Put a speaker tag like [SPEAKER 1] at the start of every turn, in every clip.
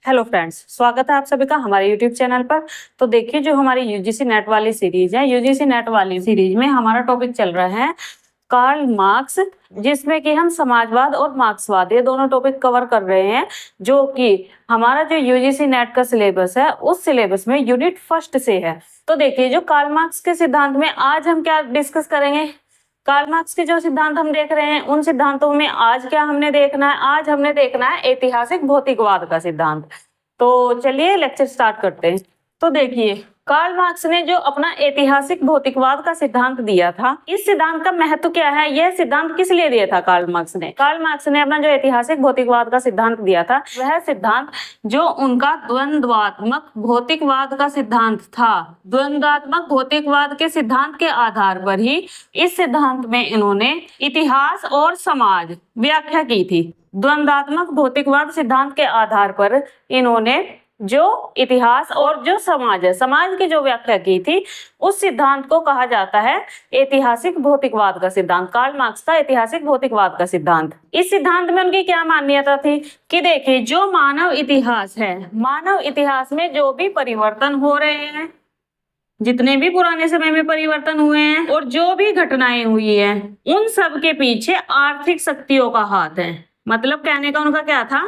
[SPEAKER 1] Hello friends, स्वागत है आप सभी का हमारे यूट्यूब चैनल पर। तो देखिए, जो हमारी यूजीसी नेट वाली सीरीज है, यूजीसी नेट वाली सीरीज में हमारा टॉपिक चल रहा है कार्ल मार्क्स, जिसमें कि हम समाजवाद और मार्क्सवाद ये दोनों टॉपिक कवर कर रहे हैं, जो कि हमारा जो यूजीसी नेट का सिलेबस है उस सिलेबस में यूनिट फर्स्ट से है। तो देखिए, जो कार्ल मार्क्स के सिद्धांत में आज हम क्या डिस्कस करेंगे, कार्ल मार्क्स के जो सिद्धांत हम देख रहे हैं उन सिद्धांतों में आज क्या हमने देखना है, आज हमने देखना है ऐतिहासिक भौतिकवाद का सिद्धांत। तो चलिए लेक्चर स्टार्ट करते हैं। तो देखिए, कार्ल मार्क्स ने जो अपना ऐतिहासिक भौतिकवाद का सिद्धांत दिया था, इस सिद्धांत का महत्व क्या है, यह सिद्धांत किस लिए दिया था कार्ल मार्क्स ने। कार्ल मार्क्स ने अपना जो ऐतिहासिक भौतिकवाद का सिद्धांत दिया था, वह सिद्धांत जो उनका द्वंद्वात्मक भौतिकवाद का सिद्धांत था। द्वंद्वात्मक भौतिकवाद के सिद्धांत के आधार पर ही इस सिद्धांत में इन्होंने इतिहास और समाज व्याख्या की थी। द्वंद्वात्मक भौतिकवाद सिद्धांत के आधार पर इन्होंने जो इतिहास और जो समाज है, समाज की जो व्याख्या की थी, उस सिद्धांत को कहा जाता है ऐतिहासिक भौतिकवाद का सिद्धांत। कार्ल मार्क्स का ऐतिहासिक भौतिकवाद का सिद्धांत। इस सिद्धांत में उनकी क्या मान्यता थी कि देखिए, जो मानव इतिहास है, मानव इतिहास में जो भी परिवर्तन हो रहे हैं, जितने भी पुराने समय में परिवर्तन हुए हैं और जो भी घटनाएं हुई हैं, उन सब के पीछे आर्थिक शक्तियों का हाथ है। मतलब कहने का उनका क्या था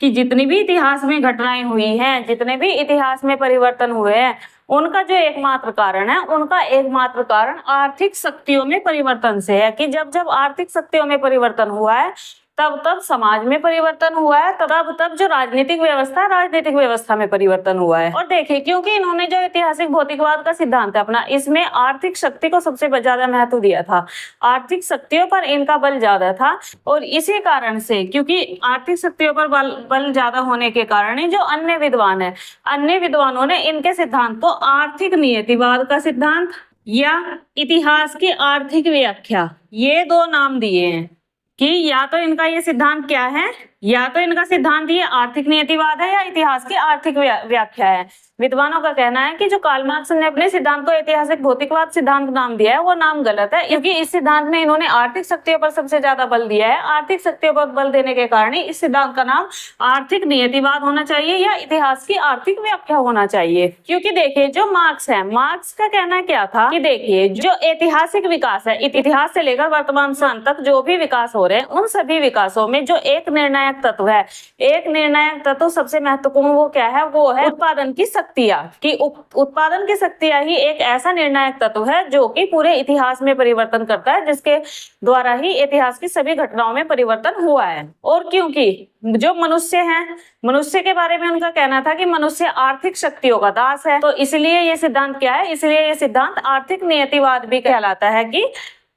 [SPEAKER 1] कि जितनी भी इतिहास में घटनाएं हुई हैं, जितने भी इतिहास में परिवर्तन हुए हैं, उनका जो एकमात्र कारण है, उनका एकमात्र कारण आर्थिक शक्तियों में परिवर्तन से है। कि जब जब आर्थिक शक्तियों में परिवर्तन हुआ है, तब तब समाज में परिवर्तन हुआ है, तब तब जो राजनीतिक व्यवस्था में परिवर्तन हुआ है। और देखिए, क्योंकि इन्होंने जो ऐतिहासिक भौतिकवाद का सिद्धांत है अपना, इसमें आर्थिक शक्ति को सबसे ज्यादा महत्व दिया था। आर्थिक शक्तियों पर इनका बल ज्यादा था, और इसी कारण से, क्योंकि आर्थिक शक्तियों पर बल ज्यादा होने के कारण ही जो अन्य विद्वान है, अन्य विद्वानों ने इनके सिद्धांत को आर्थिक नियतिवाद का सिद्धांत या इतिहास की आर्थिक व्याख्या, ये दो नाम दिए हैं। कि या तो इनका ये सिद्धांत क्या है, या तो इनका सिद्धांत ये आर्थिक नियतिवाद है या इतिहास की आर्थिक व्याख्या है। विद्वानों का कहना है कि जो कार्ल मार्क्स ने अपने सिद्धांत को ऐतिहासिक भौतिकवाद सिद्धांत नाम दिया है, वो नाम गलत है, क्योंकि इस सिद्धांत में इन्होंने आर्थिक शक्तियों पर सबसे ज्यादा बल दिया है। आर्थिक शक्तियों पर बल देने के कारण ही इस सिद्धांत का नाम आर्थिक नियतिवाद होना चाहिए या इतिहास की आर्थिक व्याख्या होना चाहिए। क्योंकि देखिए, जो मार्क्स है, मार्क्स का कहना क्या था कि देखिए, जो ऐतिहासिक विकास है, इतिहास से लेकर वर्तमान समय तक जो भी विकास हो रहे हैं, उन सभी विकासों में जो एक निर्णायक तत्व है, एक निर्णायक तत्व सबसे महत्वपूर्ण, वो क्या है, वो है उत्पादन की शक्तियां। कि उत्पादन की शक्तियां ही एक ऐसा निर्णायक तत्व है जो कि पूरे इतिहास में परिवर्तन करता है, जिसके द्वारा ही इतिहास की सभी घटनाओं में परिवर्तन हुआ है। और क्योंकि जो मनुष्य है, मनुष्य के बारे में उनका कहना था कि मनुष्य आर्थिक शक्तियों का दास है, तो इसलिए ये सिद्धांत क्या है, इसलिए ये सिद्धांत आर्थिक नियतिवाद भी कहलाता है। कि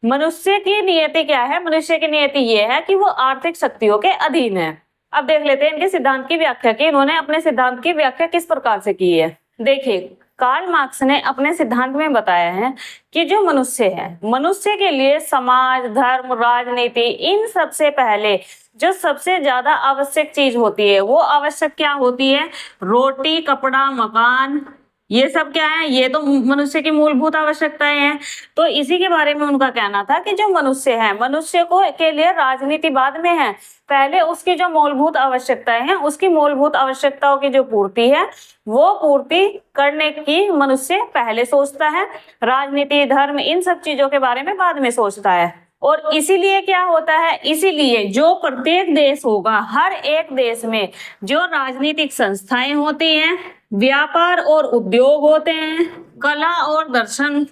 [SPEAKER 1] मनुष्य की नियति क्या है, मनुष्य की नियति ये है कि वो आर्थिक शक्तियों के अधीन है। अब देख लेते हैं इनके सिद्धांत की व्याख्या की इन्होंने अपने सिद्धांत की व्याख्या किस प्रकार से की है। देखिए, कार्ल मार्क्स ने अपने सिद्धांत में बताया है कि जो मनुष्य है, मनुष्य के लिए समाज, धर्म, राजनीति, इन सबसे पहले जो सबसे ज्यादा आवश्यक चीज होती है, वो आवश्यक क्या होती है, रोटी, कपड़ा, मकान, ये सब क्या है, ये तो मनुष्य की मूलभूत आवश्यकताएं हैं। तो इसी के बारे में उनका कहना था कि जो मनुष्य है, मनुष्य को के लिए राजनीति बाद में है, पहले उसकी जो मूलभूत आवश्यकताएं हैं, उसकी मूलभूत आवश्यकताओं की जो पूर्ति है, वो पूर्ति करने की मनुष्य पहले सोचता है। राजनीति, धर्म, इन सब चीजों के बारे में बाद में सोचता है। और इसीलिए क्या होता है, इसीलिए जो प्रत्येक देश होगा, हर एक देश में जो राजनीतिक संस्थाएं होती हैं, व्यापार और उद्योग होते हैं, कला और दर्शन,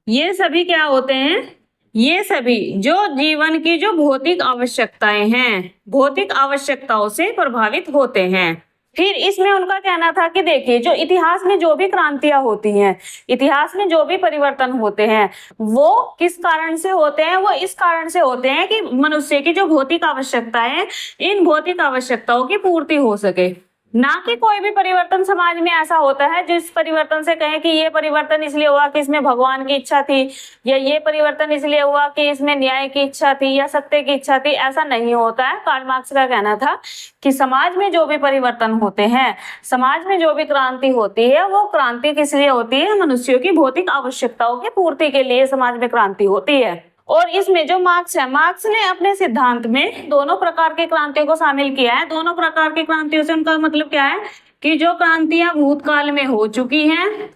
[SPEAKER 1] ये सभी क्या होते हैं, ये सभी जो जीवन की जो भौतिक आवश्यकताएं हैं, भौतिक आवश्यकताओं से प्रभावित होते हैं। फिर इसमें उनका कहना था कि देखिए, जो इतिहास में जो भी क्रांतियां होती हैं, इतिहास में जो भी परिवर्तन होते हैं, वो किस कारण से होते हैं, वो इस कारण से होते हैं कि मनुष्य की जो भौतिक आवश्यकताएं हैं, इन भौतिक आवश्यकताओं की पूर्ति हो सके। ना कि कोई भी परिवर्तन समाज में ऐसा होता है जिस परिवर्तन से कहें कि ये परिवर्तन इसलिए हुआ कि इसमें भगवान की इच्छा थी, या ये परिवर्तन इसलिए हुआ कि इसमें न्याय की इच्छा थी या सत्य की इच्छा थी, ऐसा नहीं होता है। कार्ल मार्क्स का कहना था कि समाज में जो भी परिवर्तन होते हैं, समाज में जो भी क्रांति होती है, वो क्रांति किस लिए होती है, मनुष्यों की भौतिक आवश्यकताओं की पूर्ति के लिए समाज में क्रांति होती है। और इसमें जो मार्क्स है, मार्क्स ने अपने सिद्धांत में दोनों प्रकार की क्रांतियों को शामिल किया है। दोनों प्रकार की क्रांतियों से उनका मतलब क्या है कि जो क्रांतियां भूतकाल में हो चुकी हैं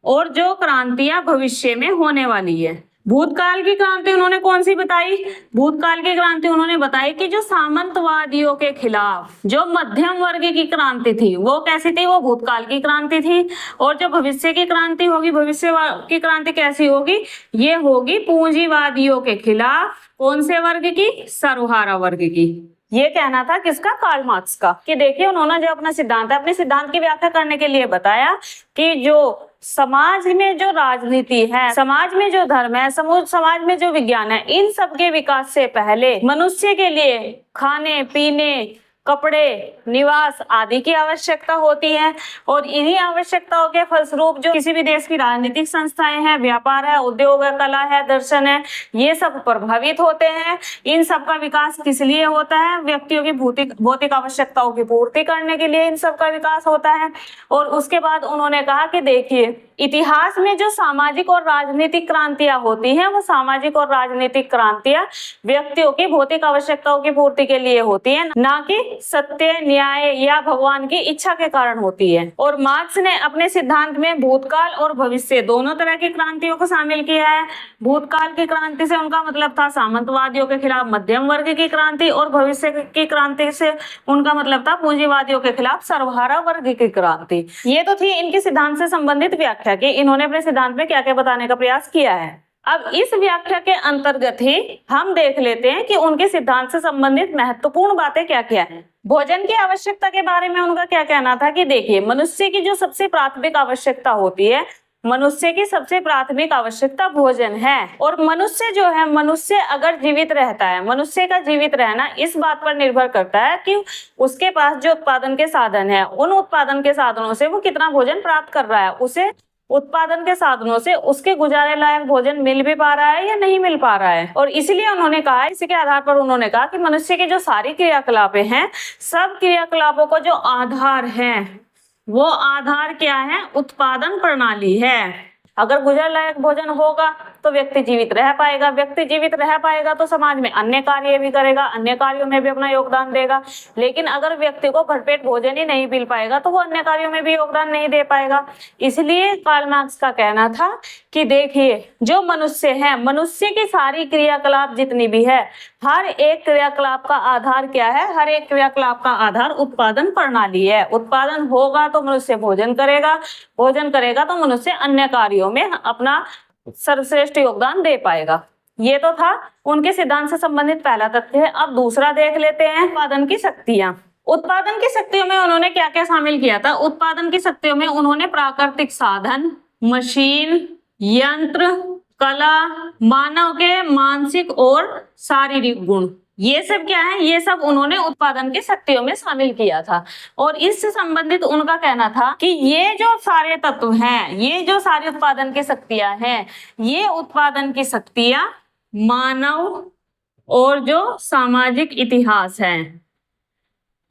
[SPEAKER 1] और जो क्रांतियां भविष्य में होने वाली है। भूतकाल की क्रांति उन्होंने कौन सी बताई? भूतकाल की क्रांति उन्होंने बताई कि जो सामंतवादियों के खिलाफ जो मध्यम वर्ग की क्रांति थी वो कैसी थी? वो भूतकाल की क्रांति थी। और जो भविष्य की क्रांति होगी, भविष्य की क्रांति कैसी होगी? ये होगी पूंजीवादियों के खिलाफ। कौन से वर्ग की? सर्वहारा वर्ग की। ये कहना था किसका? कार्ल मार्क्स का। कि देखिए उन्होंने जो अपना सिद्धांत है, अपने सिद्धांत की व्याख्या करने के लिए बताया कि जो समाज में जो राजनीति है, समाज में जो धर्म है, समाज में जो विज्ञान है, इन सब के विकास से पहले मनुष्य के लिए खाने पीने, कपड़े, निवास आदि की आवश्यकता होती है। और इन्हीं आवश्यकताओं के फलस्वरूप जो किसी भी देश की राजनीतिक संस्थाएं हैं, व्यापार है, उद्योग है, कला है, दर्शन है, ये सब प्रभावित होते हैं। इन सब का विकास किस लिए होता है? व्यक्तियों की भौतिक आवश्यकताओं की पूर्ति करने के लिए इन सब का विकास होता है। और उसके बाद उन्होंने कहा कि देखिए इतिहास में जो सामाजिक और राजनीतिक क्रांतियां होती हैं, वो सामाजिक और राजनीतिक क्रांतियां व्यक्तियों की भौतिक आवश्यकताओं की पूर्ति के लिए होती है, ना कि सत्य, न्याय या भगवान की इच्छा के कारण होती है। और मार्क्स ने अपने सिद्धांत में भूतकाल और भविष्य दोनों तरह की क्रांतियों को शामिल किया है। भूतकाल की क्रांति से उनका मतलब था सामंतवादियों के खिलाफ मध्यम वर्ग की क्रांति, और भविष्य की क्रांति से उनका मतलब था पूंजीवादियों के खिलाफ सर्वहारा वर्ग की क्रांति। ये तो थी इनके सिद्धांत से संबंधित व्याख्या कि इन्होंने अपने सिद्धांत में क्या क्या बताने का प्रयास किया है। अब इस व्याख्या के अंतर्गत ही हम देख लेते हैं कि उनके सिद्धांत से संबंधित महत्वपूर्ण बातें क्या क्या हैं। भोजन की आवश्यकता के बारे में उनका क्या कहना था कि देखिए मनुष्य की जो सबसे प्राथमिक आवश्यकता होती है, मनुष्य की सबसे प्राथमिक आवश्यकता भोजन है। और मनुष्य जो है, मनुष्य अगर जीवित रहता है, मनुष्य का जीवित रहना इस बात पर निर्भर करता है कि उसके पास जो उत्पादन के साधन है, उन उत्पादन के साधनों से वो कितना भोजन प्राप्त कर रहा है, उसे उत्पादन के साधनों से उसके गुजारे लायक भोजन मिल भी पा रहा है या नहीं मिल पा रहा है। और इसलिए उन्होंने कहा, इसी के आधार पर उन्होंने कहा कि मनुष्य की जो सारी क्रियाकलापें हैं, सब क्रियाकलापों को जो आधार है, वो आधार क्या है? उत्पादन प्रणाली है। अगर गुजर लायक भोजन होगा तो व्यक्ति जीवित रह पाएगा, व्यक्ति जीवित रह पाएगा तो समाज में अन्य कार्य भी करेगा, अन्य कार्यों में भी अपना योगदान देगा। लेकिन अगर व्यक्ति को भरपेट भोजन ही नहीं मिल पाएगा तो वो अन्य कार्यों में भी योगदान नहीं दे पाएगा। इसलिए कार्ल मार्क्स का कहना था कि देखिए जो मनुष्य है, मनुष्य की सारी क्रियाकलाप जितनी भी है, हर एक क्रियाकलाप का आधार क्या है? हर एक क्रियाकलाप का आधार उत्पादन प्रणाली है। उत्पादन होगा तो मनुष्य भोजन करेगा, भोजन करेगा तो मनुष्य अन्य कार्यों में अपना सर्वश्रेष्ठ योगदान दे पाएगा। ये तो था उनके सिद्धांत से संबंधित पहला तथ्य है। अब दूसरा देख लेते हैं, उत्पादन की शक्तियां। उत्पादन की शक्तियों में उन्होंने क्या क्या शामिल किया था? उत्पादन की शक्तियों में उन्होंने प्राकृतिक साधन, मशीन, यंत्र, कला, मानव के मानसिक और शारीरिक गुण, ये सब क्या है? ये सब उन्होंने उत्पादन की शक्तियों में शामिल किया था। और इससे संबंधित उनका कहना था कि ये जो सारे तत्व हैं, ये जो सारी उत्पादन की शक्तियां हैं, ये उत्पादन की शक्तियां मानव और जो सामाजिक इतिहास है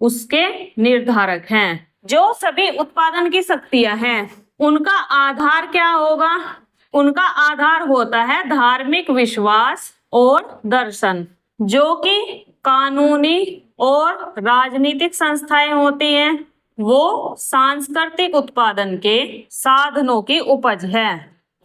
[SPEAKER 1] उसके निर्धारक हैं। जो सभी उत्पादन की शक्तियां हैं उनका आधार क्या होगा? उनका आधार होता है धार्मिक विश्वास और दर्शन, जो कि कानूनी और राजनीतिक संस्थाएं होती हैं, वो सांस्कृतिक उत्पादन के साधनों की उपज है।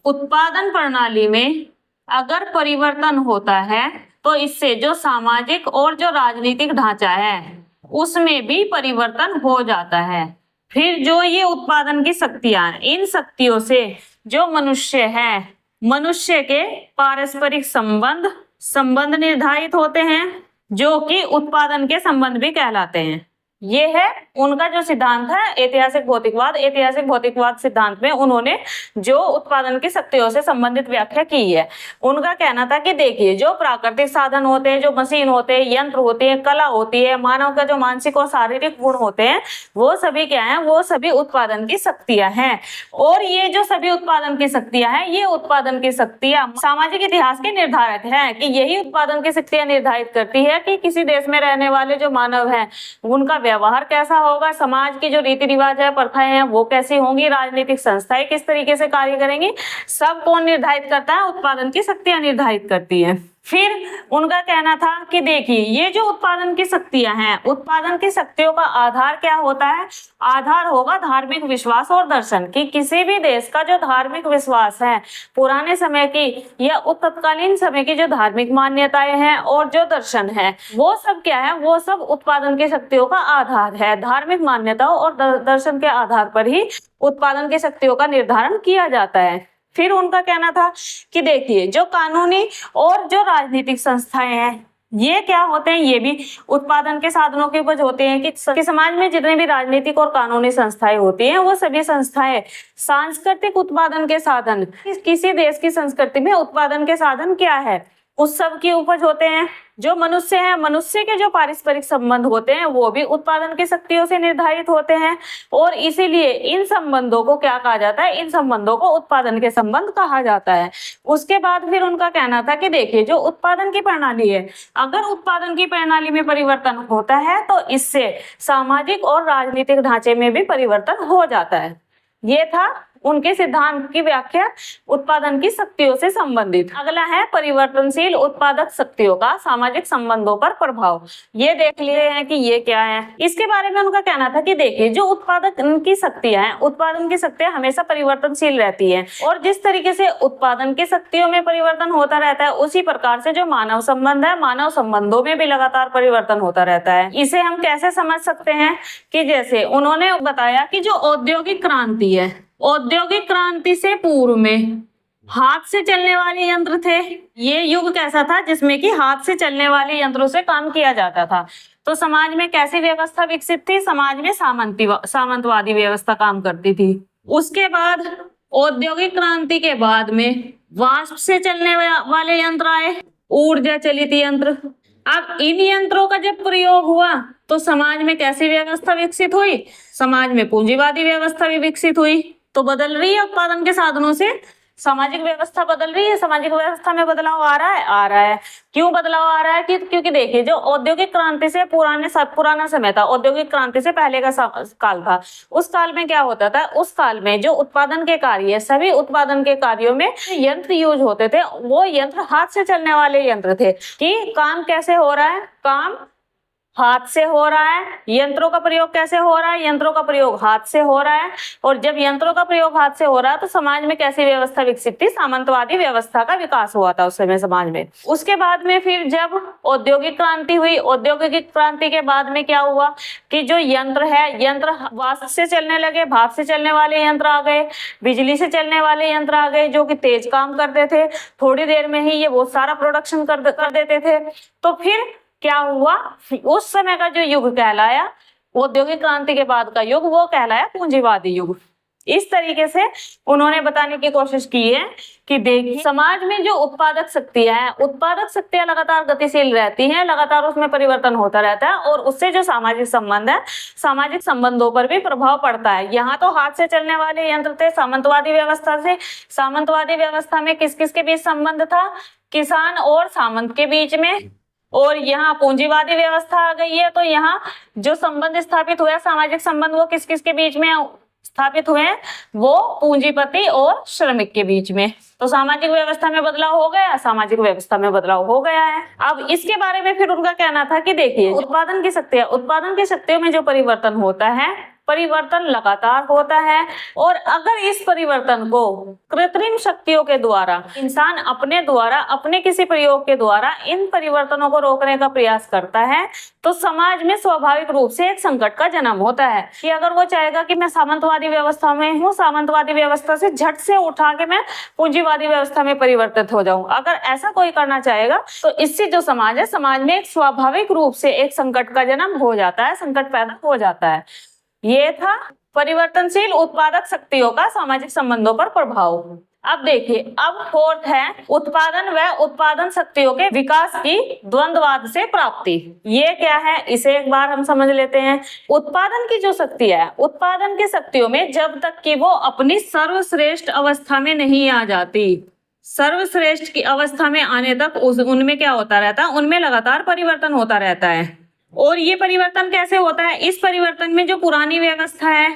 [SPEAKER 1] उत्पादन प्रणाली में अगर परिवर्तन होता है तो इससे जो सामाजिक और जो राजनीतिक ढांचा है उसमें भी परिवर्तन हो जाता है। फिर जो ये उत्पादन की शक्तियां, इन शक्तियों से जो मनुष्य है, मनुष्य के पारस्परिक संबंध निर्धारित होते हैं, जो कि उत्पादन के संबंध भी कहलाते हैं। ये है उनका जो सिद्धांत है ऐतिहासिक भौतिकवाद। ऐतिहासिक भौतिकवाद सिद्धांत में उन्होंने जो उत्पादन की शक्तियों से संबंधित व्याख्या की है, उनका कहना था कि देखिए जो प्राकृतिक साधन होते हैं, जो मशीन होते हैं, यंत्र होते हैं, कला होती है, मानव का जो मानसिक और शारीरिक गुण होते हैं, वो सभी क्या है? वो सभी उत्पादन की शक्तियां हैं। और ये जो सभी उत्पादन की शक्तियां हैं, ये उत्पादन की शक्तियां सामाजिक इतिहास के निर्धारक हैं, कि यही उत्पादन की शक्तियां निर्धारित करती है कि किसी देश में रहने वाले जो मानव हैं उनका व्यवहार कैसा होगा, समाज की जो रीति रिवाज है, प्रथाएं हैं, वो कैसी होंगी, राजनीतिक संस्थाएं किस तरीके से कार्य करेंगी, सब कौन निर्धारित करता है? उत्पादन की शक्तियां निर्धारित करती है। फिर उनका कहना था कि देखिए ये जो उत्पादन की शक्तियां हैं, उत्पादन की शक्तियों का आधार क्या होता है? आधार होगा धार्मिक विश्वास और दर्शन, कि किसी भी देश का जो धार्मिक विश्वास है, पुराने समय की या तत्कालीन समय की जो धार्मिक मान्यताएं हैं और जो दर्शन है, वो सब क्या है? वो सब उत्पादन की शक्तियों का आधार है। धार्मिक मान्यताओं और दर्शन के आधार पर ही उत्पादन की शक्तियों का निर्धारण किया जाता है। फिर उनका कहना था कि देखिए जो कानूनी और जो राजनीतिक संस्थाएं हैं, ये क्या होते हैं? ये भी उत्पादन के साधनों के उपज होते हैं कि समाज में जितने भी राजनीतिक और कानूनी संस्थाएं होती हैं, वो सभी संस्थाएं सांस्कृतिक उत्पादन के साधन, किसी देश की संस्कृति में उत्पादन के साधन क्या है? उस सब की उपज होते हैं। जो मनुष्य है, मनुष्य के जो पारस्परिक संबंध होते हैं, वो भी उत्पादन की शक्तियों से निर्धारित होते हैं, और इसीलिए इन संबंधों को क्या कहा जाता है? इन संबंधों को उत्पादन के संबंध कहा जाता है। उसके बाद फिर उनका कहना था कि देखिए जो उत्पादन की प्रणाली है, अगर उत्पादन की प्रणाली में परिवर्तन होता है तो इससे सामाजिक और राजनीतिक ढांचे में भी परिवर्तन हो जाता है। ये था उनके सिद्धांत की व्याख्या उत्पादन की शक्तियों से संबंधित। अगला है परिवर्तनशील उत्पादक शक्तियों का सामाजिक संबंधों पर प्रभाव। ये देख लिए हैं कि ये क्या है। इसके बारे में उनका कहना था कि देखिए जो उत्पादन की शक्तियां हैं, उत्पादन की शक्तियां हमेशा परिवर्तनशील रहती है, और जिस तरीके से उत्पादन की शक्तियों में परिवर्तन होता रहता है, उसी प्रकार से जो मानव संबंध है, मानव संबंधों में भी लगातार परिवर्तन होता रहता है। इसे हम कैसे समझ सकते हैं? कि जैसे उन्होंने बताया कि जो औद्योगिक क्रांति है, औद्योगिक क्रांति से पूर्व में हाथ से चलने वाले यंत्र थे। ये युग कैसा था? जिसमें कि हाथ से चलने वाले यंत्रों से काम किया जाता था। तो समाज में कैसी व्यवस्था विकसित थी? समाज में सामंतवादी व्यवस्था काम करती थी। उसके बाद औद्योगिक क्रांति के बाद में वाष्प से चलने वाले यंत्र आए, ऊर्जा चलित यंत्र। अब इन यंत्रों का जब प्रयोग हुआ तो समाज में कैसी व्यवस्था विकसित हुई? समाज में पूंजीवादी व्यवस्था भी विकसित हुई। तो बदल रही है उत्पादन के साधनों से सामाजिक व्यवस्था, बदल रही है। सामाजिक व्यवस्था में बदलाव आ रहा है। क्यों बदलाव आ रहा है? क्योंकि देखिए जो औद्योगिक क्रांति से पुराना समय था, औद्योगिक क्रांति से पहले का काल था, उस काल में क्या होता था? उस काल में जो उत्पादन के कार्य, सभी उत्पादन के कार्यों में यंत्र यूज होते थे, वो यंत्र हाथ से चलने वाले यंत्र थे। कि काम कैसे हो रहा है? काम हाथ से हो रहा है। यंत्रों का प्रयोग कैसे हो रहा है? यंत्रों का प्रयोग हाथ से हो रहा है। और जब यंत्रों का प्रयोग हाथ से हो रहा है तो समाज में कैसी व्यवस्था विकसित थी? सामंतवादी व्यवस्था का विकास हुआ था उस समय समाज में। उसके बाद में फिर जब औद्योगिक क्रांति हुई, औद्योगिक क्रांति के बाद में क्या हुआ? कि जो यंत्र है, यंत्र वाष्प से चलने लगे, भाप से चलने वाले यंत्र आ गए, बिजली से चलने वाले यंत्र आ गए, जो कि तेज काम करते थे, थोड़ी देर में ही ये बहुत सारा प्रोडक्शन कर देते थे। तो फिर क्या हुआ? उस समय का जो युग कहलाया, औद्योगिक क्रांति के बाद का युग, वो कहलाया पूंजीवादी युग। इस तरीके से उन्होंने बताने की कोशिश की है कि देखिए समाज में जो उत्पादक शक्तियां हैं, उत्पादक शक्तियां लगातार गतिशील रहती हैं, लगातार उसमें परिवर्तन होता रहता है, और उससे जो सामाजिक संबंध है, सामाजिक संबंधों पर भी प्रभाव पड़ता है। यहाँ तो हाथ से चलने वाले यंत्र थे सामंतवादी व्यवस्था से। सामंतवादी व्यवस्था में किस किस के बीच संबंध था? किसान और सामंत के बीच में। और यहाँ पूंजीवादी व्यवस्था आ गई है, तो यहाँ जो संबंध स्थापित हुए, सामाजिक संबंध, वो किस किस के बीच में स्थापित हुए? वो पूंजीपति और श्रमिक के बीच में। तो सामाजिक व्यवस्था में बदलाव हो गया, सामाजिक व्यवस्था में बदलाव हो गया है। अब इसके बारे में फिर उनका कहना था कि देखिए उत्पादन की शक्तियों में जो परिवर्तन होता है, परिवर्तन लगातार होता है, और अगर इस परिवर्तन को कृत्रिम शक्तियों के द्वारा, इंसान अपने द्वारा, अपने किसी प्रयोग के द्वारा इन परिवर्तनों को रोकने का प्रयास करता है, तो समाज में स्वाभाविक रूप से एक संकट का जन्म होता है। कि अगर वो चाहेगा कि मैं सामंतवादी व्यवस्था में हूँ, सामंतवादी व्यवस्था से झट से उठा के मैं पूंजीवादी व्यवस्था में परिवर्तित हो जाऊं, अगर ऐसा कोई करना चाहेगा तो इससे जो समाज है, समाज में एक स्वाभाविक रूप से एक संकट का जन्म हो जाता है, संकट पैदा हो जाता है। ये था परिवर्तनशील उत्पादक शक्तियों का सामाजिक संबंधों पर प्रभाव। अब देखिए, अब फोर्थ है उत्पादन व उत्पादन शक्तियों के विकास की द्वंद्ववाद से प्राप्ति। ये क्या है, इसे एक बार हम समझ लेते हैं। उत्पादन की जो शक्ति है, उत्पादन की शक्तियों में जब तक कि वो अपनी सर्वश्रेष्ठ अवस्था में नहीं आ जाती, सर्वश्रेष्ठ की अवस्था में आने तक उनमें क्या होता रहता है? उनमें लगातार परिवर्तन होता रहता है। और ये परिवर्तन कैसे होता है? इस परिवर्तन में जो पुरानी व्यवस्था है,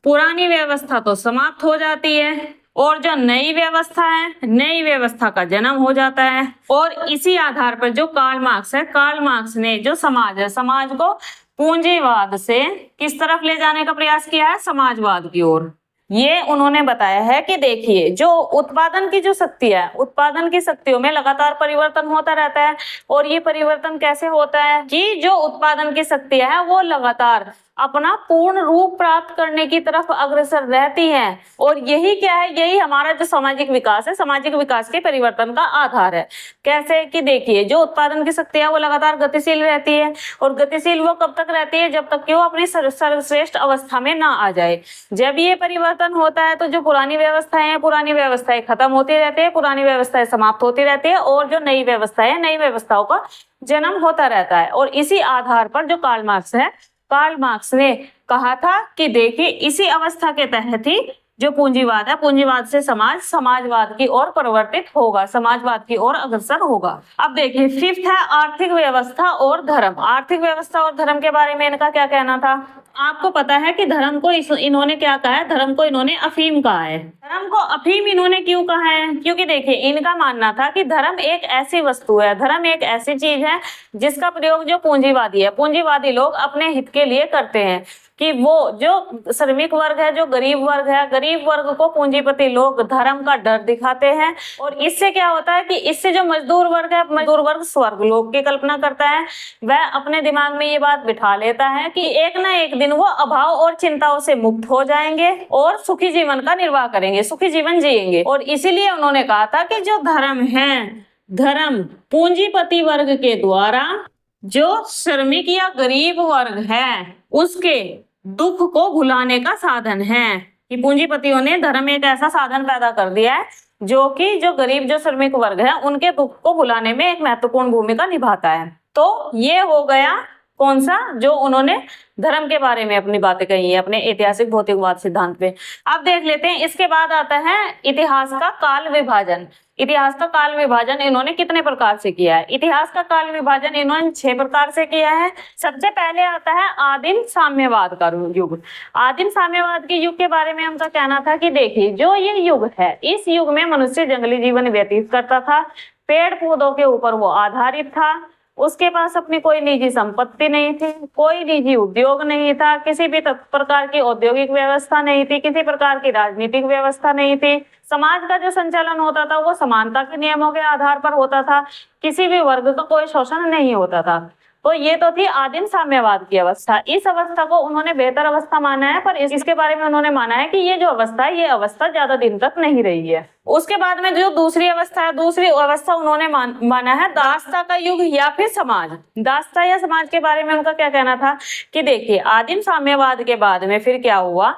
[SPEAKER 1] पुरानी व्यवस्था तो समाप्त हो जाती है, और जो नई व्यवस्था है, नई व्यवस्था का जन्म हो जाता है। और इसी आधार पर जो कार्ल मार्क्स है, कार्ल मार्क्स ने जो समाज है, समाज को पूंजीवाद से किस तरफ ले जाने का प्रयास किया है, समाजवाद की ओर। ये उन्होंने बताया है कि देखिए, जो उत्पादन की जो शक्ति है, उत्पादन की शक्तियों में लगातार परिवर्तन होता रहता है। और ये परिवर्तन कैसे होता है कि जो उत्पादन की शक्ति है वो लगातार अपना पूर्ण रूप प्राप्त करने की तरफ अग्रसर रहती है। और यही क्या है, यही हमारा जो सामाजिक विकास है, सामाजिक विकास के परिवर्तन का आधार है। कैसे कि देखिए, जो उत्पादन की शक्ति है वो लगातार गतिशील रहती है। और गतिशील वो कब तक रहती है, जब तक कि वो अपनी सर्वश्रेष्ठ अवस्था में ना आ जाए। जब ये परिवर्तन होता है तो जो पुरानी व्यवस्थाएं हैं, पुरानी व्यवस्थाएं खत्म होती रहती है, पुरानी व्यवस्थाएं समाप्त होती रहती है, और जो नई व्यवस्था है, नई व्यवस्थाओं का जन्म होता रहता है। और इसी आधार पर जो कार्ल मार्क्स है, कार्ल मार्क्स ने कहा था कि देखिए, इसी अवस्था के तहत ही जो पूंजीवाद है, पूंजीवाद से समाज समाजवाद की ओर परिवर्तित होगा, समाजवाद की ओर अग्रसर होगा। अब देखिए, फिफ्थ है आर्थिक व्यवस्था और धर्म। आर्थिक व्यवस्था और धर्म के बारे में इनका क्या कहना था। आपको पता है कि धर्म को इन्होंने क्या कहा है, धर्म को इन्होंने अफीम कहा है। धर्म को अफीम इन्होंने क्यों कहा है, क्योंकि देखिए, इनका मानना था कि धर्म एक ऐसी वस्तु है, धर्म एक ऐसी चीज है जिसका प्रयोग जो पूंजीवादी है, पूंजीवादी लोग अपने हित के लिए करते हैं। कि वो जो श्रमिक वर्ग है, जो गरीब वर्ग है, गरीब वर्ग को पूंजीपति लोग धर्म का डर दिखाते हैं। और इससे क्या होता है कि इससे जो मजदूर वर्ग है, मजदूर वर्ग स्वर्ग लोक की कल्पना करता है। वह अपने दिमाग में ये बात बिठा लेता है कि एक ना एक दिन वो अभाव और चिंताओं से मुक्त हो जाएंगे और सुखी जीवन का निर्वाह करेंगे, सुखी जीवन जिएंगे। और इसीलिए उन्होंने कहा था कि जो धर्म है, धर्म पूंजीपति वर्ग के द्वारा जो श्रमिक या गरीब वर्ग है उसके दुख को भुलाने का साधन है। कि पूंजीपतियों ने धर्म एक ऐसा साधन पैदा कर दिया है जो कि जो गरीब, जो श्रमिक वर्ग है, उनके दुख को भुलाने में एक महत्वपूर्ण भूमिका निभाता है। तो ये हो गया कौन सा, जो उन्होंने धर्म के बारे में अपनी बातें कही है अपने ऐतिहासिक भौतिकवाद सिद्धांत पे। अब देख लेते हैं, इसके बाद आता है इतिहास का काल विभाजन। इतिहास का काल विभाजन इन्होंने कितने प्रकार से किया है। इतिहास का काल विभाजन इन्होंने 6 प्रकार से किया है। सबसे पहले आता है आदिम साम्यवाद का युग। आदिम साम्यवाद के युग के बारे में उनका कहना था कि देखिए, जो ये युग है, इस युग में मनुष्य जंगली जीवन व्यतीत करता था, पेड़ पौधों के ऊपर वो आधारित था, उसके पास अपनी कोई निजी संपत्ति नहीं थी, कोई निजी उद्योग नहीं था, किसी भी प्रकार की औद्योगिक व्यवस्था नहीं थी, किसी प्रकार की राजनीतिक व्यवस्था नहीं थी। समाज का जो संचालन होता था वो समानता के नियमों के आधार पर होता था, किसी भी वर्ग का कोई शोषण नहीं होता था। तो ये तो थी आदिम साम्यवाद की अवस्था। इस अवस्था को उन्होंने बेहतर अवस्था माना है, पर इसके बारे में उन्होंने माना है कि ये जो अवस्था है, ये अवस्था ज्यादा दिन तक नहीं रही है। उसके बाद में जो दूसरी अवस्था है, दूसरी अवस्था उन्होंने माना है दासता का युग या फिर समाज। दासता या समाज के बारे में उनका क्या कहना था कि देखिए, आदिम साम्यवाद के बाद में फिर क्या हुआ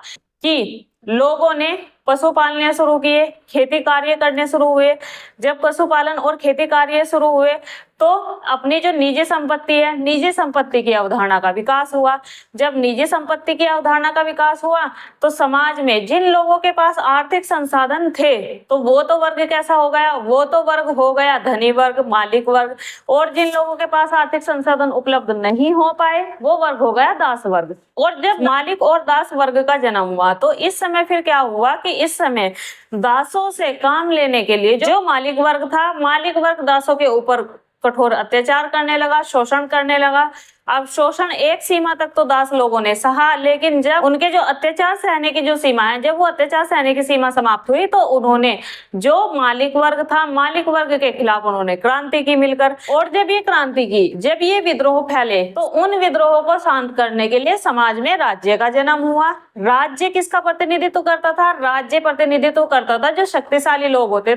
[SPEAKER 1] कि लोगों ने पशु पालने शुरू किए, खेती कार्य करने शुरू हुए। जब पशुपालन और खेती कार्य शुरू हुए तो अपनी जो निजी संपत्ति है, निजी संपत्ति की अवधारणा का विकास हुआ। जब निजी संपत्ति की अवधारणा का विकास हुआ तो समाज में जिन लोगों के पास आर्थिक संसाधन थे, तो वो तो वर्ग कैसा हो गया, वो तो वर्ग हो गया धनी वर्ग, मालिक वर्ग। और जिन लोगों के पास आर्थिक संसाधन उपलब्ध नहीं हो पाए, वो वर्ग हो गया दास वर्ग। और जब मालिक और दास वर्ग का जन्म हुआ तो इस समय फिर क्या हुआ कि इस समय दासों से काम लेने के लिए जो मालिक वर्ग था, मालिक वर्ग दासों के ऊपर कठोर अत्याचार करने लगा, शोषण करने लगा। अब शोषण एक सीमा तक तो दास लोगों ने सहा, लेकिन जब उनके जो अत्याचार सहने की जो सीमा है, जब वो अत्याचार सहने की सीमा समाप्त हुई तो उन्होंने जो मालिक वर्ग था, मालिक वर्ग के खिलाफ उन्होंने क्रांति की मिलकर। और जब ये क्रांति की, जब ये विद्रोह फैले तो उन विद्रोहों को शांत करने के लिए समाज में राज्य का जन्म हुआ। राज्य किसका प्रतिनिधित्व करता था, राज्य प्रतिनिधित्व करता था जो शक्तिशाली लोग होते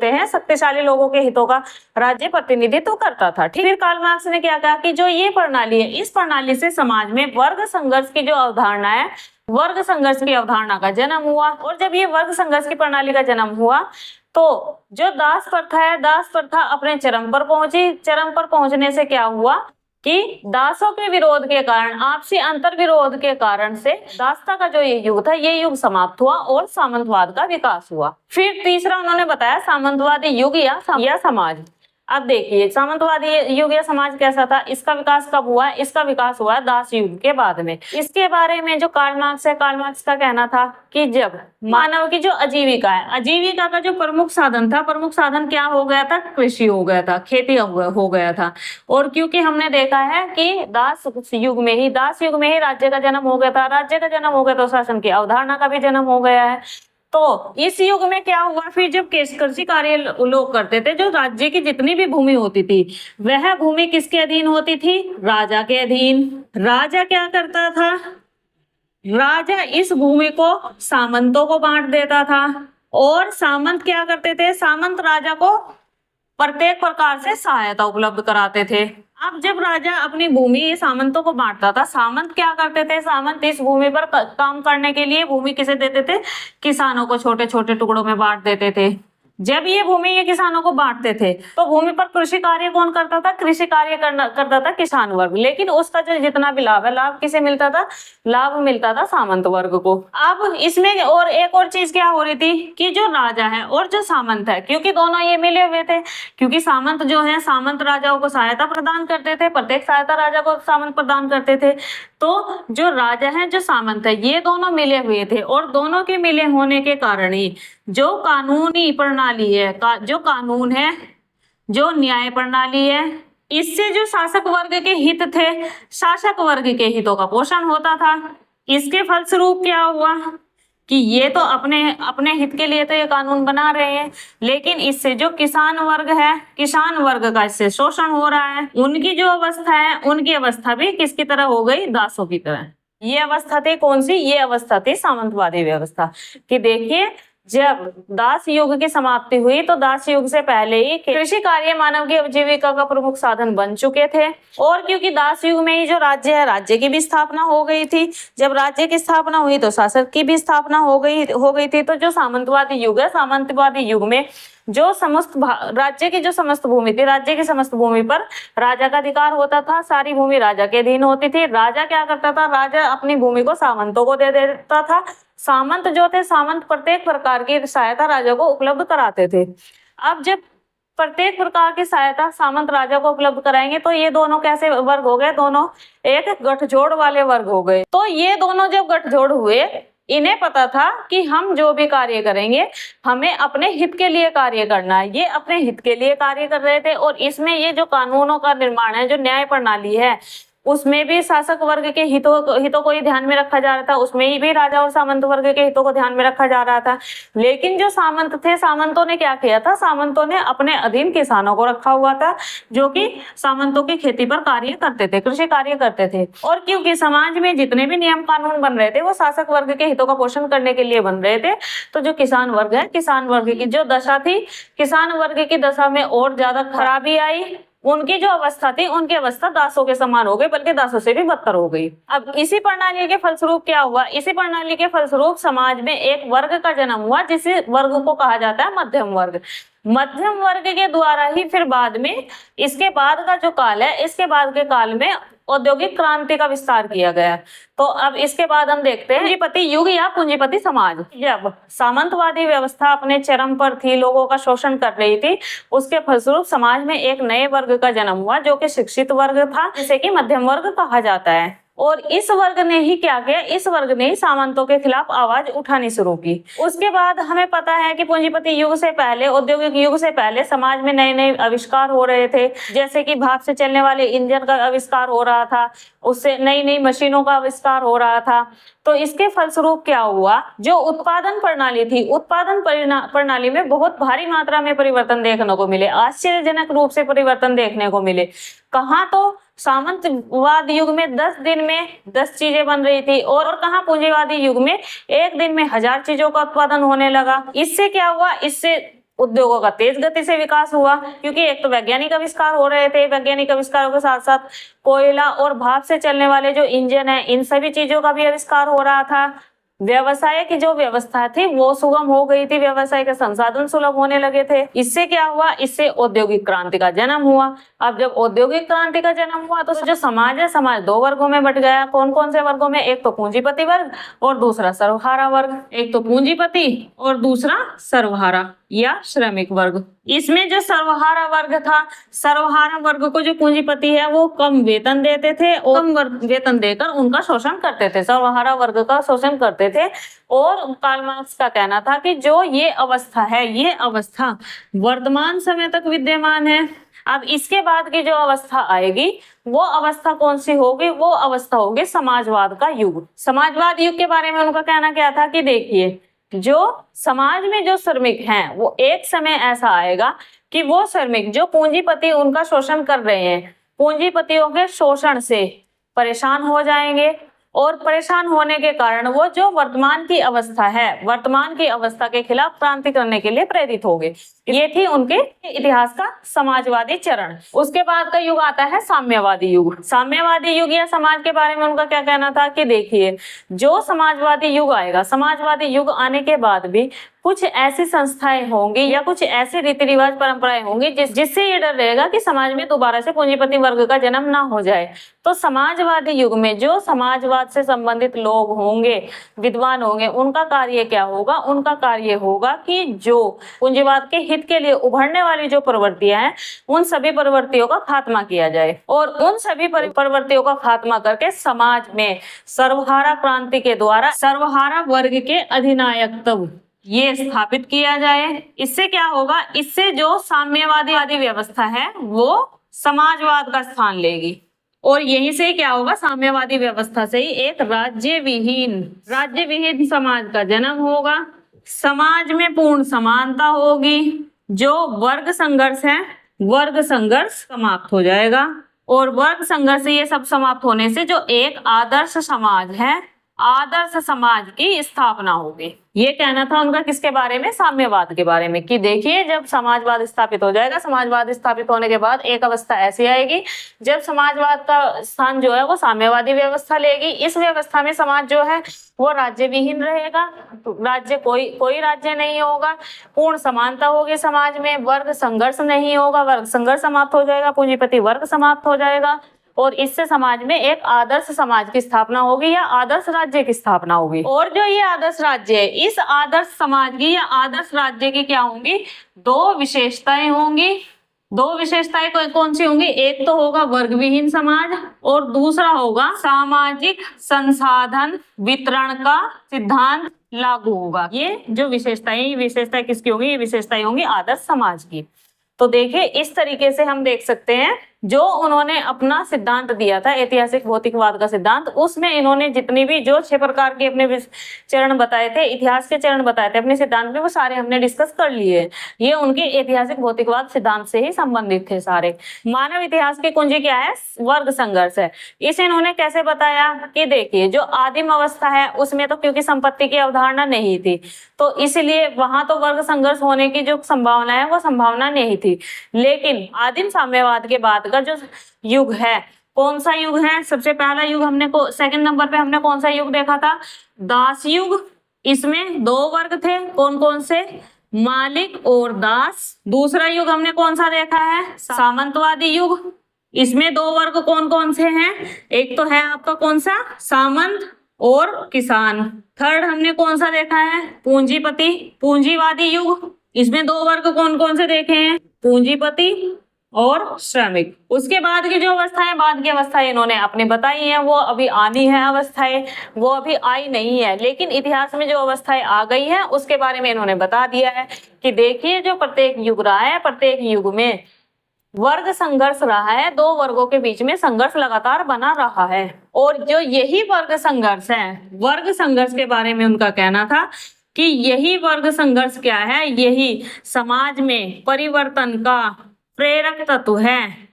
[SPEAKER 1] हैं, शक्तिशाली लोगों के हितों का राज्य प्रतिनिधित्व करता था। फिर कार्ल मार्क्स ने क्या कहा कि जो ये प्रणाली, इस प्रणाली से समाज में वर्ग संघर्ष की जो अवधारणा है, वर्ग संघर्ष की अवधारणा का जन्म हुआ। और जब ये वर्ग संघर्ष की प्रणाली का जन्म हुआ तो जो दास प्रथा है, दास प्रथा अपने चरम पर पहुंची। चरम पर पहुंचने से क्या हुआ कि दासों के विरोध के कारण, आपसी अंतर विरोध के कारण से दासता का जो ये युग था, ये युग समाप्त हुआ और सामंतवाद का विकास हुआ। फिर तीसरा उन्होंने बताया सामंतवादी युग या समाज। अब देखिए सामंतवादी युग या समाज कैसा था, इसका विकास कब हुआ? इसका विकास हुआ दास युग के बाद में। इसके बारे में जो कार्ल मार्क्स है, कार्ल मार्क्स का कहना था कि जब मानव की जो आजीविका है, आजीविका का जो प्रमुख साधन था, प्रमुख साधन क्या हो गया था? कृषि हो गया था, खेती हो गया था। और क्योंकि हमने देखा है कि दास युग में ही राज्य का जन्म हो गया था, राज्य का जन्म हो गया तो शासन की अवधारणा का भी जन्म हो गया है। तो इस युग में क्या हुआ फिर, जब कृषि कार्य लोग करते थे, जो राज्य की जितनी भी भूमि होती थी वह भूमि किसके अधीन होती थी? राजा के अधीन। राजा क्या करता था? राजा इस भूमि को सामंतों को बांट देता था और सामंत क्या करते थे? सामंत राजा को प्रत्येक प्रकार से सहायता उपलब्ध कराते थे। अब जब राजा अपनी भूमि सामंतों को बांटता था, सामंत क्या करते थे? सामंत इस भूमि पर काम करने के लिए भूमि किसे देते थे? किसानों को छोटे छोटे टुकड़ों में बांट देते थे। जब ये भूमि ये किसानों को बांटते थे तो भूमि पर कृषि कार्य कौन करता था? कृषि कार्य करता था किसान वर्ग, लेकिन उसका जो जितना भी लाभ है, लाभ किसे मिलता था? लाभ मिलता था सामंत वर्ग को। अब इसमें और एक और चीज क्या हो रही थी कि जो राजा है और जो सामंत है, क्योंकि दोनों ये मिले हुए थे, क्योंकि सामंत जो है सामंत राजाओं को सहायता प्रदान करते थे, प्रत्येक सहायता राजा को सामंत प्रदान करते थे। तो जो राजा है जो सामंत है ये दोनों मिले हुए थे और दोनों के मिले होने के कारण ही जो कानूनी प्रणाली है, जो कानून है, जो न्याय प्रणाली है, इससे जो शासक वर्ग के हित थे, शासक वर्ग के हितों का पोषण होता था। इसके फलस्वरूप क्या हुआ कि ये तो अपने अपने हित के लिए तो ये कानून बना रहे हैं, लेकिन इससे जो किसान वर्ग है, किसान वर्ग का इससे शोषण हो रहा है। उनकी जो अवस्था है, उनकी अवस्था भी किसकी तरह हो गई? दासों की तरह। ये अवस्था थी कौन सी? ये अवस्था थी सामंतवादी व्यवस्था। कि देखिए जब दास युग की समाप्ति हुई तो दास युग से पहले ही कृषि कार्य मानव की आजीविका का प्रमुख साधन बन चुके थे। और क्योंकि दास युग में ही जो राज्य है, राज्य की भी स्थापना हो गई थी। जब राज्य की स्थापना हुई तो शासक की भी स्थापना हो गई थी। तो जो सामंतवादी युग है, सामंतवादी युग में जो समस्त राज्य की जो समस्त भूमि थी, राज्य की समस्त भूमि पर राजा का अधिकार होता था। सारी भूमि राजा के अधीन होती थी। राजा क्या करता था? राजा अपनी भूमि को सामंतों को दे देता था। सामंत जो थे, सामंत प्रत्येक प्रकार की सहायता राजा को उपलब्ध कराते थे। अब जब प्रत्येक प्रकार की सहायता सामंत राजा को उपलब्ध कराएंगे तो ये दोनों कैसे वर्ग हो गए? दोनों एक गठजोड़ वाले वर्ग हो गए। तो ये दोनों जब गठजोड़ हुए, इन्हें पता था कि हम जो भी कार्य करेंगे हमें अपने हित के लिए कार्य करना है। ये अपने हित के लिए कार्य कर रहे थे और इसमें ये जो कानूनों का निर्माण है, जो न्याय प्रणाली है, उसमें भी शासक वर्ग के हितों को ही ध्यान में रखा जा रहा था। उसमें भी राजा और सामंत वर्ग के हितों को ध्यान में रखा जा रहा था। लेकिन जो सामंत थे, सामंतों ने क्या किया था? सामंतों ने अपने अधीन किसानों को रखा हुआ था, जो कि सामंतों की खेती पर कार्य करते थे, कृषि कार्य करते थे। और क्योंकि समाज में जितने भी नियम कानून बन रहे थे वो शासक वर्ग के हितों का पोषण करने के लिए बन रहे थे, तो जो किसान वर्ग है, किसान वर्ग की जो दशा थी, किसान वर्ग की दशा में और ज्यादा खराबी आई। उनकी जो अवस्था थी, उनकी अवस्था दासों के समान हो गई, बल्कि दासों से भी बदतर हो गई। अब इसी प्रणाली के फलस्वरूप क्या हुआ? इसी प्रणाली के फलस्वरूप समाज में एक वर्ग का जन्म हुआ, जिस वर्ग को कहा जाता है मध्यम वर्ग। मध्यम वर्ग के द्वारा ही फिर बाद में, इसके बाद का जो काल है, इसके बाद के काल में औद्योगिक क्रांति का विस्तार किया गया। तो अब इसके बाद हम देखते हैं पूंजीपति युग या पूंजीपति समाज। जब सामंतवादी व्यवस्था अपने चरम पर थी, लोगों का शोषण कर रही थी, उसके फलस्वरूप समाज में एक नए वर्ग का जन्म हुआ, जो कि शिक्षित वर्ग था, जिसे कि मध्यम वर्ग कहा जाता है। और इस वर्ग ने ही क्या किया? इस वर्ग ने ही सामंतों के खिलाफ आवाज उठानी शुरू की। उसके बाद हमें पता है कि पूंजीपति युग से पहले, औद्योगिक युग से पहले समाज में नए नए आविष्कार हो रहे थे, जैसे कि भाप से चलने वाले इंजन का आविष्कार हो रहा था, उससे नई नई मशीनों का आविष्कार हो रहा था। तो इसके फलस्वरूप क्या हुआ? जो उत्पादन प्रणाली थी, उत्पादन प्रणाली में बहुत भारी मात्रा में परिवर्तन देखने को मिले, आश्चर्यजनक रूप से परिवर्तन देखने को मिले। कहाँ तो सामंतवाद युग में 10 दिन में 10 चीजें बन रही थी, और कहाँ पूंजीवादी युग में 1 दिन में 1000 चीजों का उत्पादन होने लगा। इससे क्या हुआ? इससे उद्योगों का तेज गति से विकास हुआ, क्योंकि एक तो वैज्ञानिक आविष्कार हो रहे थे, वैज्ञानिक आविष्कारों के साथ साथ कोयला और भाप से चलने वाले जो इंजन है, इन सभी चीजों का भी आविष्कार हो रहा था। व्यवसाय की जो व्यवस्था थी वो सुगम हो गई थी, व्यवसाय के संसाधन सुलभ होने लगे थे। इससे क्या हुआ? इससे औद्योगिक क्रांति का जन्म हुआ। अब जब औद्योगिक क्रांति का जन्म हुआ तो जो समाज है, समाज 2 वर्गों में बट गया। कौन कौन से वर्गों में? एक तो पूंजीपति वर्ग और दूसरा सर्वहारा वर्ग। एक तो पूंजीपति और दूसरा सर्वहारा। या श्रमिक वर्ग। इसमें जो सर्वहारा वर्ग था, सर्वहारा वर्ग को जो पूंजीपति है वो कम वेतन देते थे और कम वेतन देकर उनका शोषण करते थे, सर्वहारा वर्ग का शोषण करते थे। और कार्ल मार्क्स का कहना था कि जो ये अवस्था है, ये अवस्था वर्तमान समय तक विद्यमान है। अब इसके बाद की जो अवस्था आएगी वो अवस्था कौन सी होगी? वो अवस्था होगी समाजवाद का युग। समाजवाद युग के बारे में उनका कहना क्या था कि देखिए, जो समाज में जो श्रमिक हैं वो एक समय ऐसा आएगा कि वो श्रमिक जो पूंजीपति उनका शोषण कर रहे हैं, पूंजीपतियों के शोषण से परेशान हो जाएंगे और परेशान होने के कारण वो जो वर्तमान की अवस्था है, वर्तमान की अवस्था के खिलाफ क्रांति करने के लिए प्रेरित हो गए। ये थी उनके इतिहास का समाजवादी चरण। उसके बाद का युग आता है साम्यवादी युग। साम्यवादी युग या समाज के बारे में उनका क्या कहना था कि देखिए, जो समाजवादी युग आएगा, समाजवादी युग आने के बाद भी कुछ ऐसी संस्थाएं होंगी या कुछ ऐसे रीति रिवाज परंपराएं होंगी जिससे ये डर रहेगा कि समाज में दोबारा से पूंजीपति वर्ग का जन्म ना हो जाए। तो समाजवादी युग में जो समाजवाद से संबंधित लोग होंगे, विद्वान होंगे, उनका कार्य क्या होगा? उनका कार्य होगा कि जो पूंजीवाद के हित के लिए उभरने वाली जो प्रवृत्तियां हैं, उन सभी प्रवृत्तियों का खात्मा किया जाए और उन सभी प्रवृत्तियों का खात्मा करके समाज में सर्वहारा क्रांति के द्वारा सर्वहारा वर्ग के अधिनायकत्व ये स्थापित किया जाए। इससे क्या होगा? इससे जो साम्यवादी व्यवस्था है वो समाजवाद का स्थान लेगी और यहीं से क्या होगा? साम्यवादी व्यवस्था से ही एक राज्य विहीन समाज का जन्म होगा। समाज में पूर्ण समानता होगी। जो वर्ग संघर्ष है, वर्ग संघर्ष समाप्त हो जाएगा और वर्ग संघर्ष ये सब समाप्त होने से जो एक आदर्श समाज है, आदर्श समाज की स्थापना होगी। ये कहना था उनका किसके बारे में? साम्यवाद के बारे में। कि देखिए, जब समाजवाद स्थापित हो जाएगा, समाजवाद स्थापित होने के बाद एक अवस्था ऐसी आएगी जब समाजवाद का स्थान जो है वो साम्यवादी व्यवस्था लेगी। इस व्यवस्था में समाज जो है वो राज्य विहीन रहेगा, राज्य कोई राज्य नहीं होगा, पूर्ण समानता होगी समाज में, वर्ग संघर्ष नहीं होगा, वर्ग संघर्ष समाप्त हो जाएगा, पूंजीपति वर्ग समाप्त हो जाएगा और इससे समाज में एक आदर्श समाज की स्थापना होगी या आदर्श राज्य की स्थापना होगी। और जो ये आदर्श राज्य है, इस आदर्श समाज की या आदर्श राज्य की क्या होंगी? दो विशेषताएं होंगी। दो विशेषताएं कौन सी होंगी? एक तो होगा वर्ग विहीन समाज और दूसरा होगा सामाजिक संसाधन वितरण का सिद्धांत लागू होगा। ये जो विशेषताएं किसकी होंगी? ये विशेषताएं होंगी आदर्श समाज की। तो देखिए, इस तरीके से हम देख सकते हैं जो उन्होंने अपना सिद्धांत दिया था, ऐतिहासिक भौतिकवाद का सिद्धांत, उसमें इन्होंने जितनी भी जो 6 प्रकार के अपने चरण बताए थे, इतिहास के चरण बताए थे अपने सिद्धांत में, वो सारे हमने डिस्कस कर लिए। ये उनके ऐतिहासिक भौतिकवाद सिद्धांत से ही संबंधित थे सारे। मानव इतिहास की कुंजी क्या है? वर्ग संघर्ष है। इसे इन्होंने कैसे बताया कि देखिए, जो आदिम अवस्था है उसमें तो क्योंकि संपत्ति की अवधारणा नहीं थी, तो इसलिए वहां तो वर्ग संघर्ष होने की जो संभावना है वो संभावना नहीं थी। लेकिन आदिम साम्यवाद के बाद का जो युग है, कौन सा युग है? सबसे पहला युग सेकंड नंबर पे हमने कौन सा युग देखा था? दास युग। इसमें 2 वर्ग थे, कौन कौन से? मालिक और दास। दूसरा युग हमने कौन सा देखा है? सामंतवादी युग। इसमें 2 वर्ग कौन कौन से हैं? एक तो है आपका कौन सा? सामंत और किसान। थर्ड हमने कौन सा देखा है? पूंजीवादी युग। इसमें 2 वर्ग कौन कौन से देखे हैं? पूंजीपति और श्रमिक। उसके बाद की जो अवस्थाएं, बाद की अवस्थाएं इन्होंने अपने बताई हैं, वो अभी आनी है अवस्थाएं, वो अभी आई नहीं है, लेकिन इतिहास में जो अवस्थाएं आ गई है उसके बारे में इन्होंने बता दिया है कि देखिए, जो प्रत्येक युग रहा है, प्रत्येक युग में वर्ग संघर्ष रहा है, 2 वर्गों के बीच में संघर्ष लगातार बना रहा है। और जो यही वर्ग संघर्ष है, वर्ग संघर्ष के बारे में उनका कहना था कि यही वर्ग संघर्ष क्या है? यही समाज में परिवर्तन का प्रेरक तत्व है।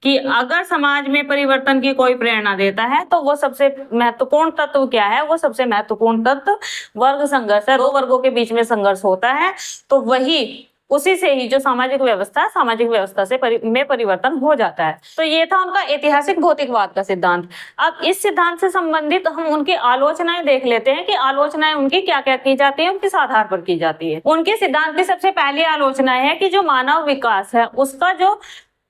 [SPEAKER 1] कि अगर समाज में परिवर्तन की कोई प्रेरणा देता है तो वो सबसे महत्वपूर्ण तत्व क्या है? वो सबसे महत्वपूर्ण तत्व वर्ग संघर्ष है। 2 वर्गों के बीच में संघर्ष होता है, तो वही उसी से ही जो सामाजिक व्यवस्था से में परिवर्तन हो जाता है। तो ये था उनका ऐतिहासिक भौतिकवाद का सिद्धांत। अब इस सिद्धांत से संबंधित हम उनकी आलोचनाएं देख लेते हैं कि आलोचनाएं उनकी क्या क्या की जाती है, किस आधार पर की जाती है। उनके सिद्धांत की सबसे पहली आलोचना है कि जो मानव विकास है उसका जो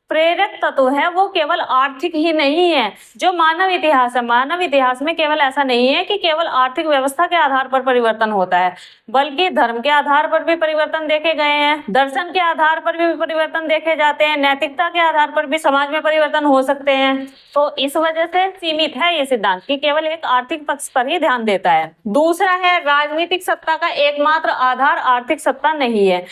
[SPEAKER 1] प्रेरक तत्व है वो केवल आर्थिक ही नहीं है। जो मानव इतिहास है, मानव इतिहास में केवल ऐसा नहीं है कि केवल आर्थिक व्यवस्था के आधार पर परिवर्तन होता है, बल्कि धर्म के आधार पर भी परिवर्तन देखे गए हैं, दर्शन के आधार पर भी परिवर्तन देखे जाते हैं, नैतिकता के आधार पर भी समाज में परिवर्तन हो सकते हैं। तो इस वजह से सीमित है ये सिद्धांत कि केवल एक आर्थिक पक्ष पर ही ध्यान देता है। दूसरा है, राजनीतिक सत्ता का एकमात्र आधार आर्थिक सत्ता नहीं है।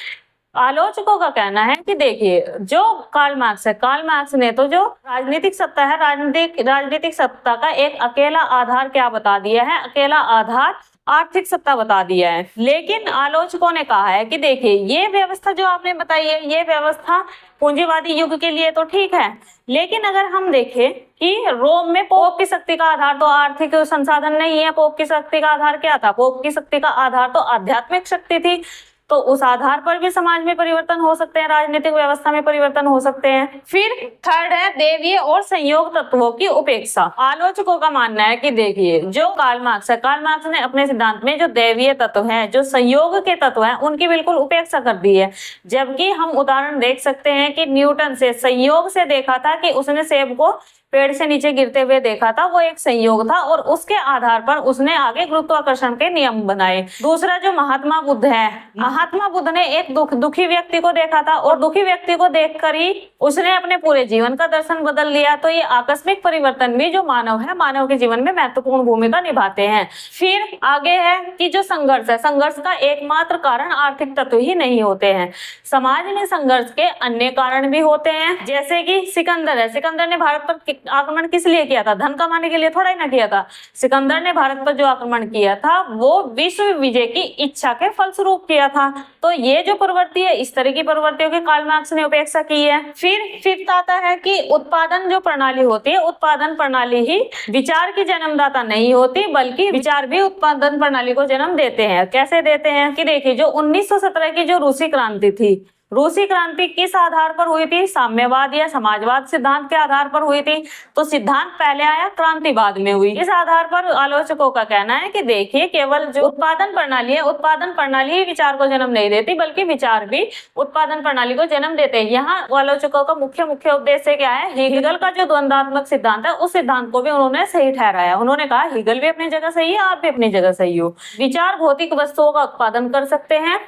[SPEAKER 1] आलोचकों का कहना है कि देखिए, जो कार्ल मार्क्स है, कार्ल मार्क्स ने तो जो राजनीतिक सत्ता है, राजनीतिक सत्ता का एक अकेला आधार क्या बता दिया है, अकेला आधार आर्थिक सत्ता बता दिया है। लेकिन आलोचकों ने कहा है कि देखिए, ये व्यवस्था जो आपने बताई है, ये व्यवस्था पूंजीवादी युग के लिए तो ठीक है, लेकिन अगर हम देखें कि रोम में पोप की शक्ति का आधार तो आर्थिक संसाधन नहीं है, पोप की शक्ति का आधार क्या था, पोप की शक्ति का आधार तो आध्यात्मिक शक्ति थी। तो उस आधार पर भी समाज में परिवर्तन हो सकते हैं, राजनीतिक व्यवस्था में परिवर्तन हो सकते हैं। फिर थर्ड है, देवीय और संयोग तत्वों की उपेक्षा। आलोचकों का मानना है कि देखिए, जो कार्ल मार्क्स है, कार्ल मार्क्स ने अपने सिद्धांत में जो देवीय तत्व हैं, जो संयोग के तत्व हैं, उनकी बिल्कुल उपेक्षा कर दी है। जबकि हम उदाहरण देख सकते हैं कि न्यूटन से संयोग से देखा था कि उसने सेब को पेड़ से नीचे गिरते हुए देखा था, वो एक संयोग था, और उसके आधार पर उसने आगे गुरुत्वाकर्षण के नियम बनाए। दूसरा जो महात्मा बुद्ध है, महात्मा बुद्ध ने एक दुखी व्यक्ति को देखा था, और दुखी व्यक्ति को देखकर ही उसने अपने पूरे जीवन का दर्शन बदल लिया। तो ये आकस्मिक परिवर्तन भी जो मानव है, मानव के जीवन में महत्वपूर्ण भूमिका निभाते हैं। फिर आगे है कि जो संघर्ष है, संघर्ष का एकमात्र कारण आर्थिक तत्व ही नहीं होते हैं, समाज में संघर्ष के अन्य कारण भी होते हैं। जैसे कि सिकंदर है, सिकंदर ने भारत पर आक्रमण किस लिए किया था, धन कमाने के लिए थोड़ा ही ना किया था। सिकंदर ने भारत पर जो आक्रमण किया था वो विश्व विजय की इच्छा के फलस्वरूप किया था। तो ये जो प्रवृत्ति है, इस तरह की प्रवृत्तियों की कार्ल मार्क्स ने उपेक्षा की है। फिर आता है कि उत्पादन जो प्रणाली होती है, उत्पादन प्रणाली ही विचार की जन्मदाता नहीं होती, बल्कि विचार भी उत्पादन प्रणाली को जन्म देते हैं। कैसे देते हैं कि देखिए, जो 1917 की जो रूसी क्रांति थी, रूसी क्रांति किस आधार पर हुई थी, साम्यवाद या समाजवाद सिद्धांत के आधार पर हुई थी। तो सिद्धांत पहले आया, क्रांति बाद में हुई। इस आधार पर आलोचकों का कहना है कि देखिए, केवल जो उत्पादन प्रणाली है, उत्पादन प्रणाली ही विचार को जन्म नहीं देती, बल्कि विचार भी उत्पादन प्रणाली को जन्म देते हैं। यहाँ आलोचकों का मुख्य उद्देश्य क्या है, हेगल का जो द्वंद्वात्मक सिद्धांत है, उस सिद्धांत को भी उन्होंने सही ठहराया। उन्होंने कहा हेगल भी अपनी जगह सही है, आप भी अपनी जगह सही हो। विचार भौतिक वस्तुओं का उत्पादन कर सकते हैं।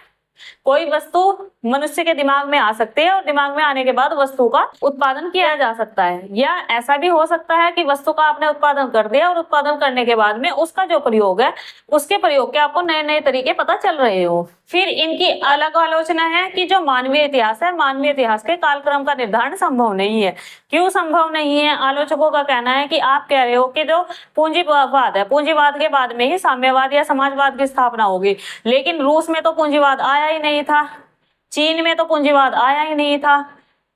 [SPEAKER 1] कोई वस्तु मनुष्य के दिमाग में आ सकती है, और दिमाग में आने के बाद वस्तु का उत्पादन किया जा सकता है। या ऐसा भी हो सकता है कि वस्तु का आपने उत्पादन कर दिया, और उत्पादन करने के बाद में उसका जो प्रयोग है, उसके प्रयोग के आपको नए नए तरीके पता चल रहे हो। फिर इनकी अलग आलोचना है कि जो मानवीय इतिहास है, मानवीय इतिहास के कालक्रम का निर्धारण संभव नहीं है। क्यों संभव नहीं है? आलोचकों का कहना है कि आप कह रहे हो कि जो पूंजीवाद है, पूंजीवाद के बाद में ही साम्यवाद या समाजवाद की स्थापना होगी, लेकिन रूस में तो पूंजीवाद आया ही नहीं था, चीन में तो पूंजीवाद आया ही नहीं था।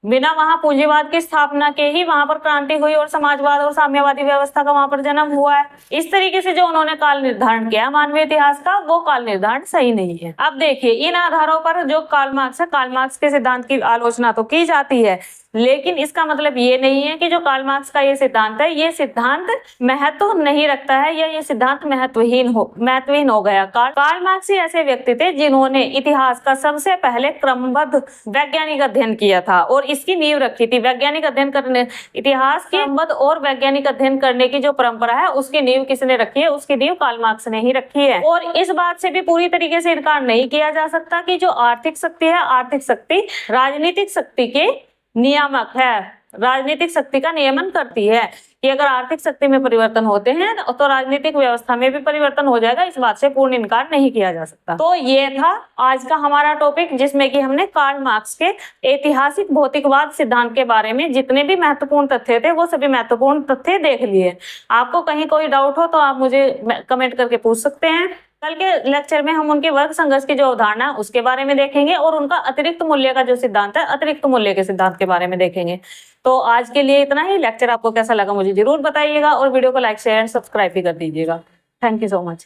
[SPEAKER 1] बिना वहां पूंजीवाद की स्थापना के ही वहां पर क्रांति हुई और समाजवाद और साम्यवादी व्यवस्था का वहां पर जन्म हुआ है। इस तरीके से जो उन्होंने काल निर्धारण किया मानवीय इतिहास का, वो काल निर्धारण सही नहीं है। अब देखिए, इन आधारों पर जो कार्ल मार्क्स है, कार्ल मार्क्स के सिद्धांत की आलोचना तो की जाती है, लेकिन इसका मतलब ये नहीं है कि जो कार्ल मार्क्स का ये सिद्धांत है, ये सिद्धांत महत्व नहीं रखता है, या ये सिद्धांत महत्वहीन हो गया। कार्ल मार्क्स ही ऐसे व्यक्ति थे जिन्होंने इतिहास का सबसे पहले क्रमबद्ध वैज्ञानिक अध्ययन किया था और इसकी नींव रखी थी। वैज्ञानिक अध्ययन करने, इतिहास के क्रमबद्ध और वैज्ञानिक अध्ययन करने की जो परंपरा है, उसकी नींव किसने रखी है? उसकी नींव कार्ल मार्क्स ने ही रखी है। और इस बात से भी पूरी तरीके से इनकार नहीं किया जा सकता कि जो आर्थिक शक्ति है, आर्थिक शक्ति राजनीतिक शक्ति के नियामक है, राजनीतिक शक्ति का नियमन करती है कि अगर आर्थिक शक्ति में परिवर्तन होते हैं तो राजनीतिक व्यवस्था में भी परिवर्तन हो जाएगा। इस बात से पूर्ण इनकार नहीं किया जा सकता। तो ये था आज का हमारा टॉपिक, जिसमें कि हमने कार्ल मार्क्स के ऐतिहासिक भौतिकवाद सिद्धांत के बारे में जितने भी महत्वपूर्ण तथ्य थे, वो सभी महत्वपूर्ण तथ्य देख लिए। आपको कहीं कोई डाउट हो तो आप मुझे कमेंट करके पूछ सकते हैं। कल के लेक्चर में हम उनके वर्ग संघर्ष की जो अवधारणा है उसके बारे में देखेंगे, और उनका अतिरिक्त मूल्य का जो सिद्धांत है, अतिरिक्त मूल्य के सिद्धांत के बारे में देखेंगे। तो आज के लिए इतना ही। लेक्चर आपको कैसा लगा मुझे जरूर बताइएगा, और वीडियो को लाइक शेयर एंड सब्सक्राइब भी कर दीजिएगा। Thank you so much.